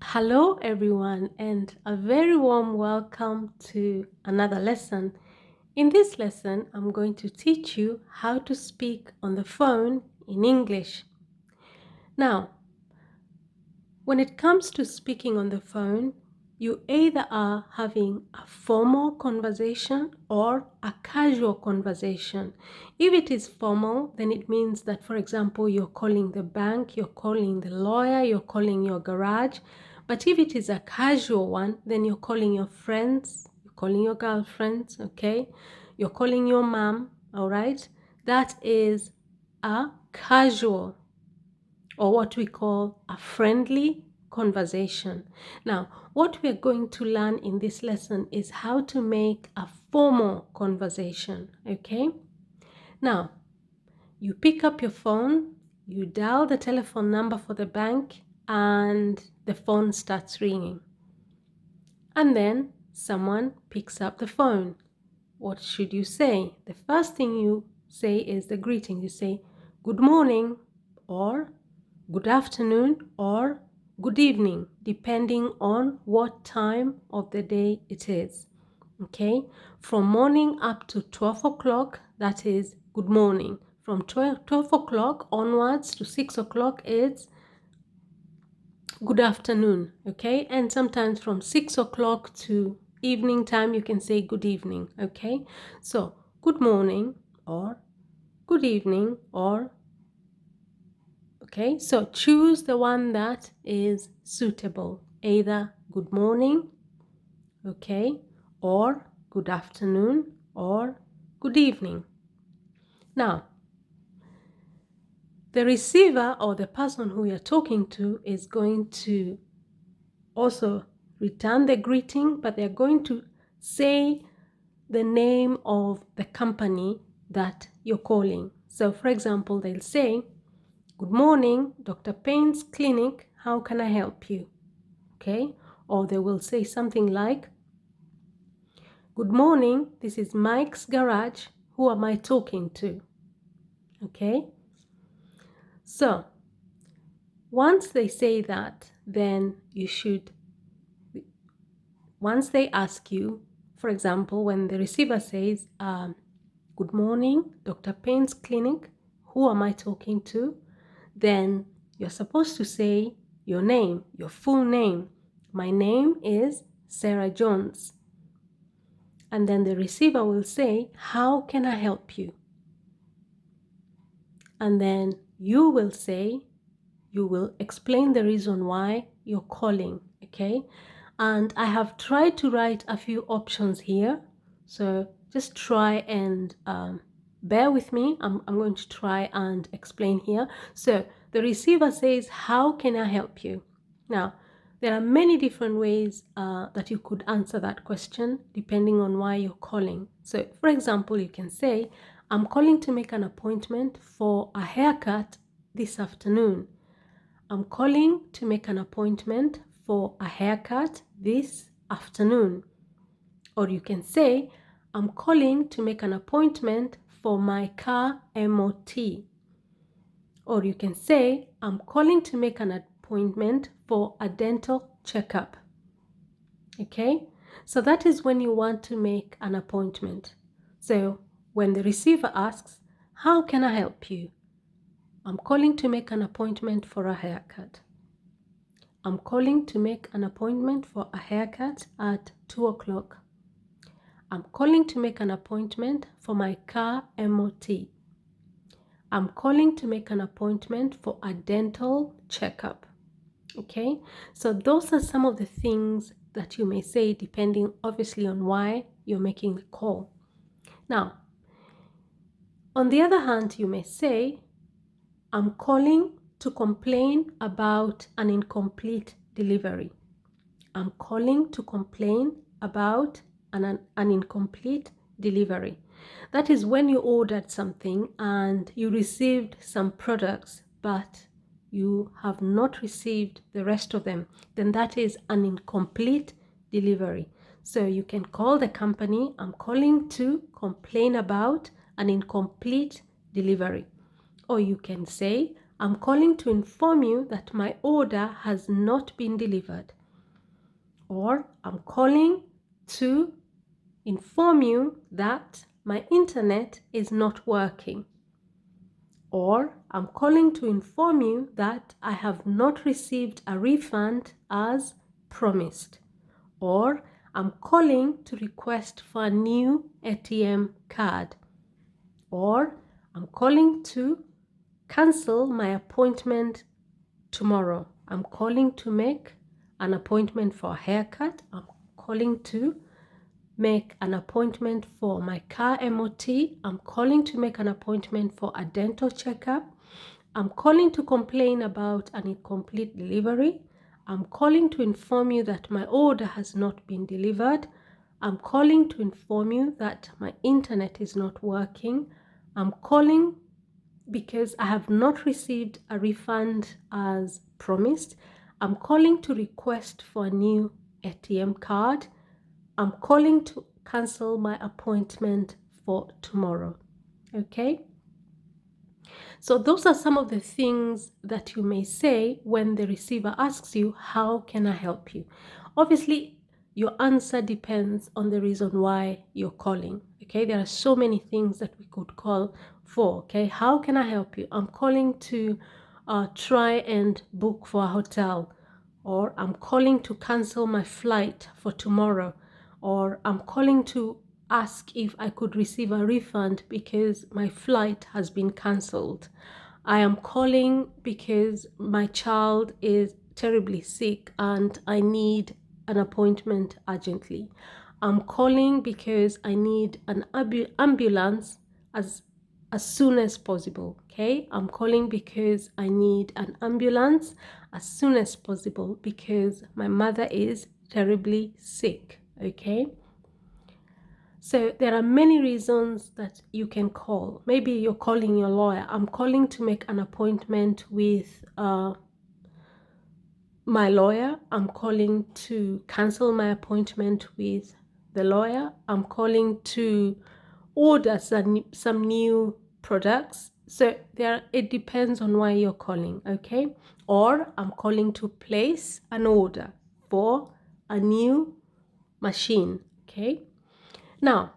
Hello, everyone, and a very warm welcome to another lesson. In this lesson, I'm going to teach you how to speak on the phone in English. Now, when it comes to speaking on the phone, you either are having a formal conversation or a casual conversation. If it is formal, then it means that, for example, you're calling the bank, you're calling the lawyer, you're calling your garage. But if it is a casual one, then you're calling your friends, you're calling your girlfriends, okay? You're calling your mom, all right? That is a casual, or what we call a friendly conversation. Now, what we're going to learn in this lesson is how to make a formal conversation, okay? Now, you pick up your phone, you dial the telephone number for the bank, and the phone starts ringing. And then someone picks up the phone. What should you say? The first thing you say is the greeting. You say, "Good morning," or "Good afternoon," or "Good evening," depending on what time of the day it is. Okay? From morning up to 12 o'clock, that is good morning. From 12 o'clock onwards to 6 o'clock, it's good afternoon. Okay? And sometimes from 6 o'clock to evening time, you can say good evening. Okay? So, good morning, or good evening, or okay, so choose the one that is suitable, either good morning, okay, or good afternoon, or good evening. Now, the receiver or the person who you're talking to is going to also return the greeting, but they're going to say the name of the company that you're calling. So, for example, they'll say, "Good morning, Dr. Payne's Clinic. How can I help you?" Okay? Or they will say something like, "Good morning, this is Mike's Garage. Who am I talking to?" Okay? So, once they say that, then you should, once they ask you, for example, when the receiver says, "Good morning, Dr. Payne's Clinic. Who am I talking to?" Then you're supposed to say your name, your full name. "My name is Sarah Jones." And then the receiver will say, "How can I help you?" And then you will say, you will explain the reason why you're calling, okay? And I have tried to write a few options here. So just try and bear with me. I'm going to try and explain here. So the receiver says, "How can I help you?" Now, there are many different ways that you could answer that question depending on why you're calling. So, for example, you can say, "I'm calling to make an appointment for a haircut this afternoon." "I'm calling to make an appointment for a haircut this afternoon." Or you can say, "I'm calling to make an appointment for my car MOT." Or you can say, "I'm calling to make an appointment for a dental checkup." Okay? So that is when you want to make an appointment. So when the receiver asks, "How can I help you?" "I'm calling to make an appointment for a haircut." "I'm calling to make an appointment for a haircut at 2 o'clock." "I'm calling to make an appointment for my car MOT." "I'm calling to make an appointment for a dental checkup." Okay, so those are some of the things that you may say depending obviously on why you're making the call. Now, on the other hand, you may say, "I'm calling to complain about an incomplete delivery." "I'm calling to complain about an incomplete delivery." That is when you ordered something and you received some products, but you have not received the rest of them. Then that is an incomplete delivery. So you can call the company, "I'm calling to complain about an incomplete delivery." Or you can say, I'm calling to inform you that my order has not been delivered. Or I'm calling to inform you that my internet is not working. Or I'm calling to inform you that I have not received a refund as promised. Or I'm calling to request for a new ATM card. Or I'm calling to cancel my appointment tomorrow. I'm calling to make an appointment for a haircut. I'm calling to make an appointment for my car MOT. I'm calling to make an appointment for a dental checkup. I'm calling to complain about an incomplete delivery. I'm calling to inform you that my order has not been delivered. I'm calling to inform you that my internet is not working. I'm calling because I have not received a refund as promised. I'm calling to request for a new ATM card. I'm calling to cancel my appointment for tomorrow. Okay? So those are some of the things that you may say when the receiver asks you, how can I help you? Obviously, your answer depends on the reason why you're calling. Okay, there are so many things that we could call for. Okay, how can I help you? I'm calling to try and book for a hotel, or I'm calling to cancel my flight for tomorrow, or I'm calling to ask if I could receive a refund because my flight has been cancelled. I am calling because my child is terribly sick and I need an appointment urgently. I'm calling because I need an ambulance as soon as possible. Okay, I'm calling because I need an ambulance as soon as possible because my mother is terribly sick. Okay, so there are many reasons that you can call. Maybe you're calling your lawyer. I'm calling to make an appointment with my lawyer. I'm calling to cancel my appointment with the lawyer. I'm calling to order some new products. So it depends on why you're calling, okay? Or I'm calling to place an order for a new machine, okay? Now,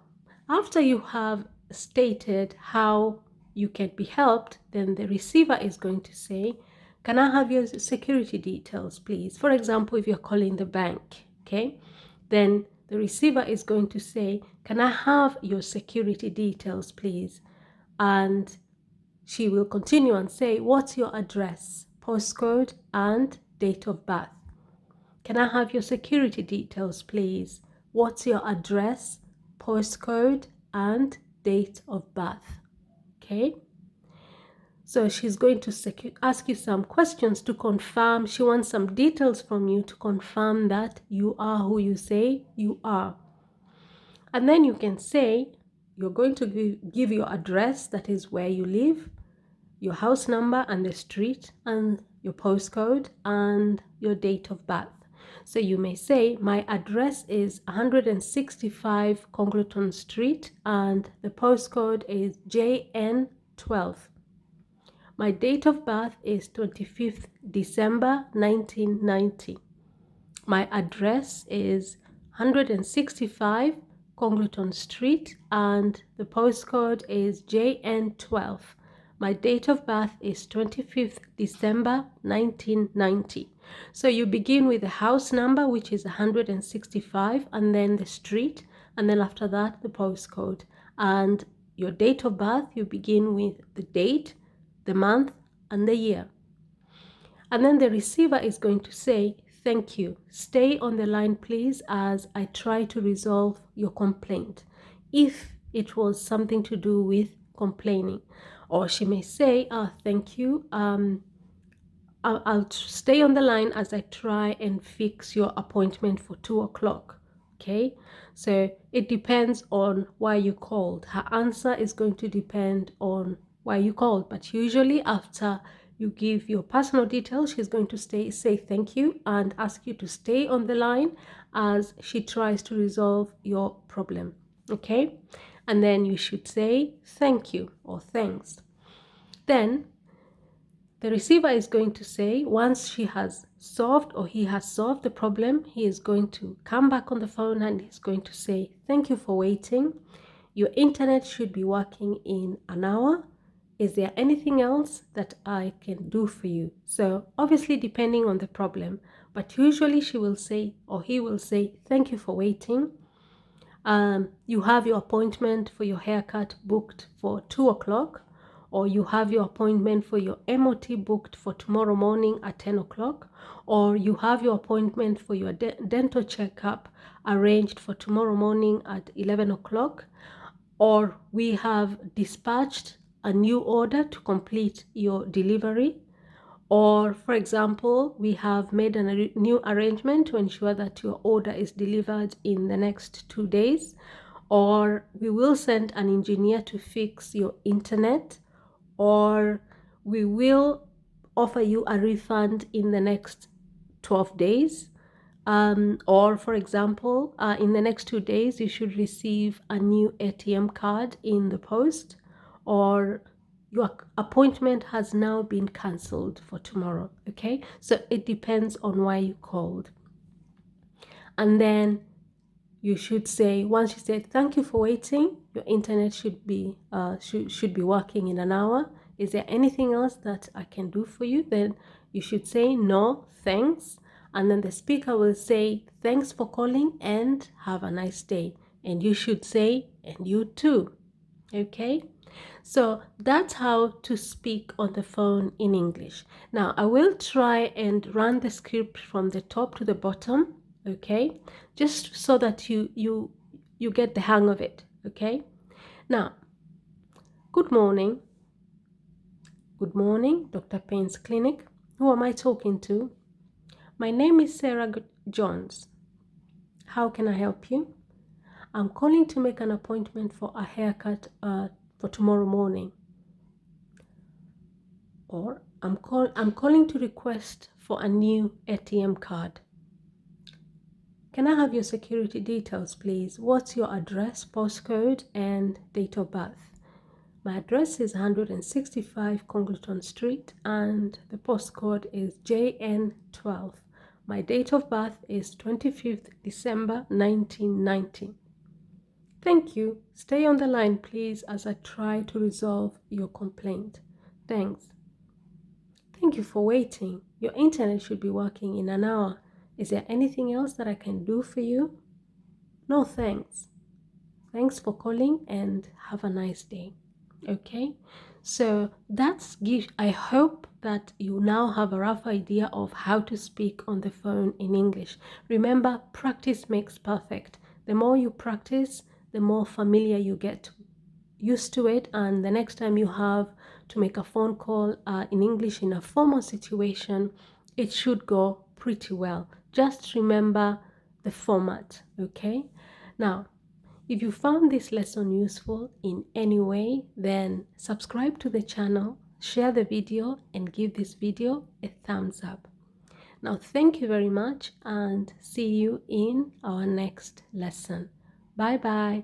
after you have stated how you can be helped, then the receiver is going to say, can I have your security details, please? For example, if you're calling the bank, okay, then the receiver is going to say, can I have your security details, please? And she will continue and say, what's your address, postcode, and date of birth? Can I have your security details, please? What's your address, postcode, and date of birth? Okay. So she's going to ask you some questions to confirm. She wants some details from you to confirm that you are who you say you are. And then you can say you're going to give your address, that is where you live, your house number and the street, and your postcode and your date of birth. So you may say, my address is 165 Congleton Street and the postcode is JN12. My date of birth is 25th December 1990. My address is 165 Congleton Street and the postcode is JN12. My date of birth is 25th December 1990. So you begin with the house number, which is 165, and then the street, and then after that the postcode. And your date of birth, you begin with the date, the month, and the year. And then the receiver is going to say, thank you. Stay on the line, please, as I try to resolve your complaint, if it was something to do with complaining. Or she may say, thank you. I'll stay on the line as I try and fix your appointment for 2 o'clock. Okay, so it depends on why you called. Her answer is going to depend on why you called, but usually after you give your personal details, she's going to say thank you and ask you to stay on the line as she tries to resolve your problem. Okay, and then you should say thank you or thanks. Then the receiver is going to say, once she has solved or he has solved the problem, he is going to come back on the phone and he's going to say, thank you for waiting. Your internet should be working in an hour. Is there anything else that I can do for you? So obviously depending on the problem, but usually she will say, or he will say, thank you for waiting. You have your appointment for your haircut booked for 2 o'clock, or you have your appointment for your MOT booked for tomorrow morning at 10 o'clock, or you have your appointment for your dental checkup arranged for tomorrow morning at 11 o'clock, or we have dispatched a new order to complete your delivery, or for example, we have made a new arrangement to ensure that your order is delivered in the next 2 days, or we will send an engineer to fix your internet, or we will offer you a refund in the next 12 days. Or for example, in the next 2 days, you should receive a new ATM card in the post, or your appointment has now been cancelled for tomorrow. Okay, so it depends on why you called. And then you should say, once you said thank you for waiting, your internet should be working in an hour. Is there anything else that I can do for you? Then you should say no, thanks. And then the speaker will say, thanks for calling and have a nice day. And you should say, and you too. Okay? So that's how to speak on the phone in English. Now I will try and run the script from the top to the bottom, okay? Just so that you get the hang of it, okay? Now, good morning. Good morning, Dr. Payne's Clinic. Who am I talking to? My name is Sarah Jones. How can I help you? I'm calling to make an appointment for a haircut for tomorrow morning. Or I'm calling to request for a new ATM card. Can I have your security details, please? What's your address, postcode, and date of birth? My address is 165 Congleton Street, and the postcode is JN12. My date of birth is 25th December 1990. Thank you. Stay on the line, please, as I try to resolve your complaint. Thanks. Thank you for waiting. Your internet should be working in an hour. Is there anything else that I can do for you? No, thanks. Thanks for calling and have a nice day. Okay, so I hope that you now have a rough idea of how to speak on the phone in English. Remember, practice makes perfect. The more you practice, the more familiar you get used to it, and the next time you have to make a phone call in English in a formal situation, it should go pretty well. Just remember the format, okay? Now, if you found this lesson useful in any way, then subscribe to the channel, share the video, and give this video a thumbs up. Now, thank you very much and see you in our next lesson. Bye bye.